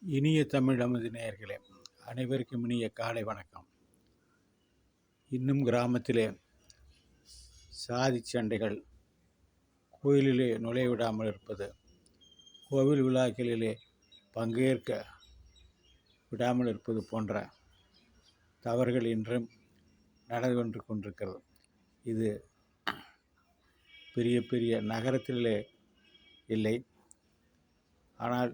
இனிய தமிழ் அமுது நேயர்களே, அனைவருக்கும் இனிய காலை வணக்கம். இன்னும் கிராமத்திலே சாதி சண்டைகள், கோயிலிலே நுழைவிடாமல் இருப்பது, கோவில் விழாக்களிலே பங்கேற்க விடாமல் இருப்பது போன்ற தவறுகள் இன்றும் நடந்து கொண்டிருக்கிறது. இது பெரிய பெரிய நகரத்திலே இல்லை, ஆனால்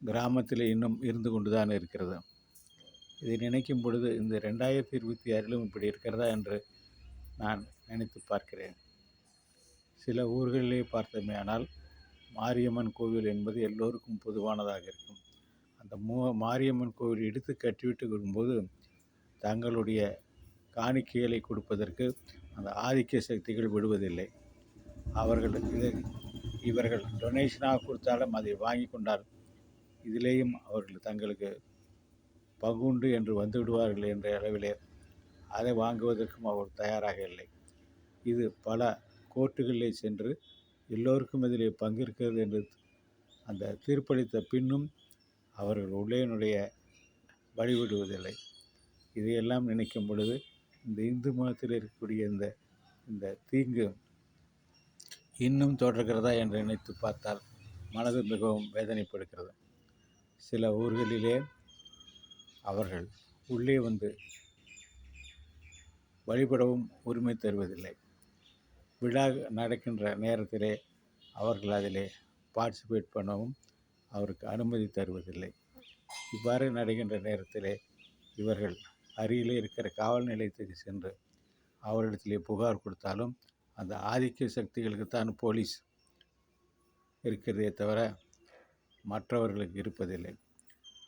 கிராமத்தில் இன்னும் இருந்து கொண்டுதான் இருக்கிறது. இதை நினைக்கும் பொழுது இந்த 2026 இப்படி இருக்கிறதா என்று நான் நினைத்து பார்க்கிறேன். சில ஊர்களிலே பார்த்தோமே ஆனால் மாரியம்மன் கோவில் என்பது எல்லோருக்கும் பொதுவானதாக இருக்கும். அந்த மாரியம்மன் கோவில் இடித்து கட்டிவிட்டு வரும்போது தங்களுடைய காணிக்கைகளை கொடுப்பதற்கு அந்த ஆதிக்க சக்திகள் விடுவதில்லை. இவர்கள் டொனேஷனாக கொடுத்தாலும் அதை வாங்கி கொண்டால் இதிலேயும் அவர்கள் தங்களுக்கு பங்குண்டு என்று வந்துவிடுவார்கள் என்ற அளவிலே அதை வாங்குவதற்கும் அவர் தயாராக இல்லை. இது பல கோர்ட்டுகளிலே சென்று எல்லோருக்கும் இதிலே பங்கிருக்கிறது என்று அந்த தீர்ப்பளித்த பின்னும் அவர்கள் உள்ளே வழிவிடுவதில்லை. இதையெல்லாம் நினைக்கும் பொழுது இந்த இந்து மதத்தில் இருக்கக்கூடிய இந்த தீங்கு இன்னும் தொடர்கிறதா என்று நினைத்து பார்த்தால் மனது மிகவும் வேதனைப்படுகிறது. சில ஊர்களிலே அவர்கள் உள்ளே வந்து வழிபடவும் உரிமை தருவதில்லை. விழா நடக்கின்ற நேரத்திலே அவர்கள் அதிலே பார்ட்டிசிபேட் பண்ணவும் அவருக்கு அனுமதி தருவதில்லை. இவ்வாறு நடக்கின்ற நேரத்திலே இவர்கள் அருகிலே இருக்கிற காவல் நிலையத்துக்கு சென்று அவரிடத்திலே புகார் கொடுத்தாலும் அந்த ஆதிக்க சக்திகளுக்குத்தான் போலீஸ் இருக்கிறதே தவிர மற்றவர்களுக்கு இருப்பதில்லை.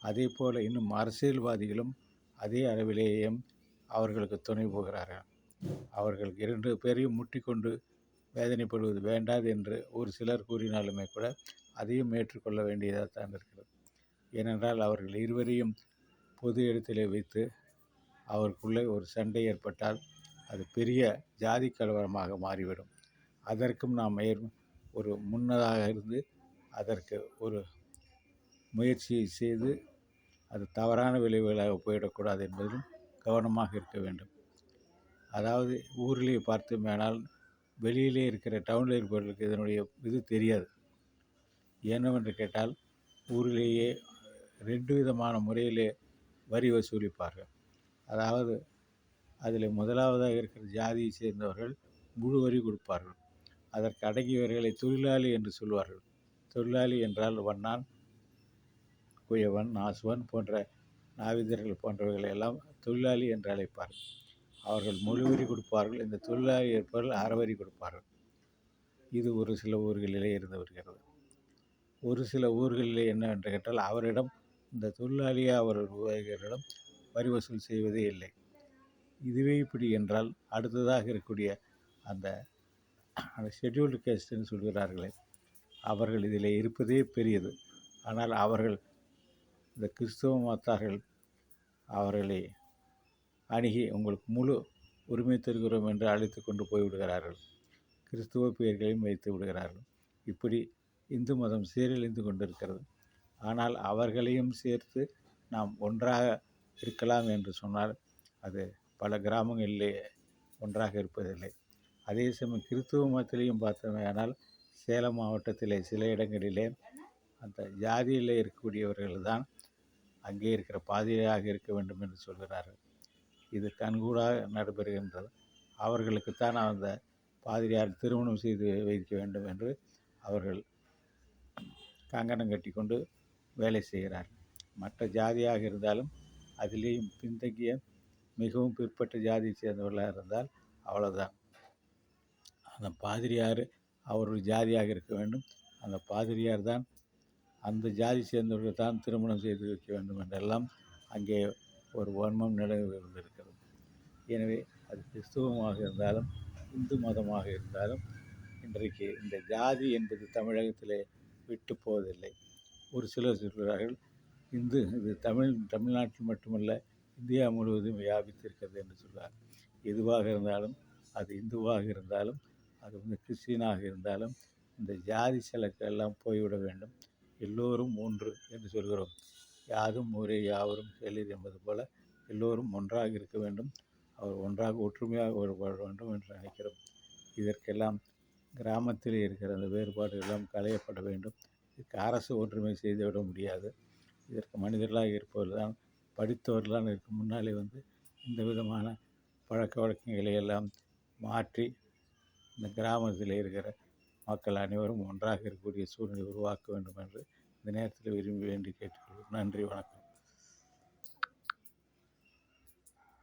அதே போல் இன்னும் அரசியல்வாதிகளும் அதே அளவிலேயும் அவர்களுக்கு துணை போகிறார்கள். அவர்கள் 2 பேரையும் முட்டிக்கொண்டு வேதனைப்படுவது வேண்டாது என்று ஒரு சிலர் கூறினாலுமே கூட அதையும் ஏற்றுக்கொள்ள வேண்டியதாக தான் இருக்கிறது. ஏனென்றால் அவர்கள் இருவரையும் பொது இடத்திலே வைத்து அவருக்குள்ளே ஒரு சண்டை ஏற்பட்டால் அது பெரிய ஜாதி கலவரமாக மாறிவிடும். அதற்கும் நாம் ஒரு முன்னதாக இருந்து அதற்கு ஒரு முயற்சியை செய்து அது தவறான விளைவுகளாக போயிடக்கூடாது என்பதிலும் கவனமாக இருக்க வேண்டும். அதாவது ஊரிலே பார்த்தோமேனால் வெளியிலே இருக்கிற டவுனில் இருப்பவர்களுக்கு இதனுடைய இது தெரியாது. என்னவென்று கேட்டால் ஊரிலேயே 2 விதமான முறையிலே வரி வசூலிப்பார்கள். அதாவது அதில் முதலாவதாக இருக்கிற ஜாதியை சேர்ந்தவர்கள் முழு வரி கொடுப்பார்கள். அதற்கு அடங்கியவர்களை தொழிலாளி என்று சொல்வார்கள். தொழிலாளி என்றால் வண்ணான், குயவன், நாசுவன் போன்ற நாவிதர்கள் போன்றவர்களை எல்லாம் தொழிலாளி என்று அழைப்பார்கள். அவர்கள் முழு வரி கொடுப்பார்கள். இந்த தொழிலாளி இருப்பவர்கள் அறவரி கொடுப்பார்கள். இது ஒரு சில ஊர்களிலே இருந்து வருகிறது. ஒரு சில ஊர்களிலே என்னவென்று கேட்டால் அவரிடம் இந்த தொழிலாளியாக அவர்களிடம் வரி வசூல் செய்வதே இல்லை. இதுவே இப்படி என்றால் அடுத்ததாக இருக்கக்கூடிய அந்த ஷெட்யூல்டு கேஸ்ட்னு சொல்கிறார்களே அவர்கள் இதில் இருப்பதே பெரியது. ஆனால் அவர்கள் இந்த கிறிஸ்தவ மதத்தார்கள் அவர்களை அணுகி உங்களுக்கு முழு உரிமை தருகிறோம் என்று அழைத்து கொண்டு போய்விடுகிறார்கள். கிறிஸ்துவ பெயர்களையும் வைத்து விடுகிறார்கள். இப்படி இந்து மதம் சீரழிந்து கொண்டிருக்கிறது. ஆனால் அவர்களையும் சேர்த்து நாம் ஒன்றாக இருக்கலாம் என்று சொன்னால் அது பல கிராமங்களிலே ஒன்றாக இருப்பதில்லை. அதே சமயம் கிறிஸ்துவ மதத்திலையும் பார்த்தோமேயானால் சேலம் மாவட்டத்திலே சில இடங்களிலே அந்த ஜாதியில் இருக்கக்கூடியவர்கள் தான் அங்கே இருக்கிற பாதிரியாக இருக்க வேண்டும் என்று சொல்கிறார்கள். இது கண்கூடாக நடைபெறுகின்றது. அவர்களுக்குத்தான் அந்த பாதிரியார் திருமணம் செய்து வைக்க வேண்டும் என்று அவர்கள் கங்கணம் கட்டி கொண்டு வேலை செய்கிறார்கள். மற்ற ஜாதியாக இருந்தாலும் அதிலேயும் பின்தங்கிய மிகவும் பிற்பட்ட ஜாதியை சேர்ந்தவர்களாக இருந்தால் அவ்வளோதான். அந்த பாதிரியார் அவர்கள் ஜாதியாக இருக்க வேண்டும். அந்த பாதிரியார் தான் அந்த ஜாதி சேர்ந்தவர்கள் தான் திருமணம் செய்து வைக்க வேண்டும் என்றெல்லாம் அங்கே ஒரு வன்மம் நிலவி கொண்டிருக்கிறது. எனவே அது கிறிஸ்துவமாக இருந்தாலும் இந்து மதமாக இருந்தாலும் இன்றைக்கு இந்த ஜாதி என்பது தமிழகத்திலே விட்டு போவதில்லை. ஒரு சிலர் சொல்கிறார்கள் இது தமிழ்நாட்டில் மட்டுமல்ல இந்தியா முழுவதும் வியாபித்திருக்கிறது என்று சொல்வார். எதுவாக இருந்தாலும் அது இந்துவாக இருந்தாலும் அது கிறிஸ்டினாக இருந்தாலும் இந்த ஜாதி சிலக்கெல்லாம் போய்விட வேண்டும். எல்லோரும் ஒன்று என்று சொல்கிறோம். யாதும் ஊரே யாவரும் கேளீர் என்பது போல எல்லோரும் ஒன்றாக இருக்க வேண்டும். அவர் ஒன்றாக ஒற்றுமையாக வாழ வேண்டும் என்று நினைக்கிறோம். இதற்கெல்லாம் கிராமத்தில் இருக்கிற அந்த வேறுபாடுகள் எல்லாம் களையப்பட வேண்டும். இதுக்கு அரசு ஒற்றுமை செய்துவிட முடியாது. இதற்கு மனிதர்களாக இருப்பவர்கள் தான், படித்தவர்களாக இதற்கு முன்னாலே வந்து இந்த விதமான பழக்க வழக்கங்களை எல்லாம் மாற்றி இந்த கிராமத்தில் இருக்கிற மக்கள் அனைவரும் ஒன்றாக இருக்கக்கூடிய சூழ்நிலை உருவாக்க வேண்டும் என்று இந்த நேரத்தில் விரும்பி வேண்டி கேட்டுக்கொள்கிறேன். நன்றி, வணக்கம்.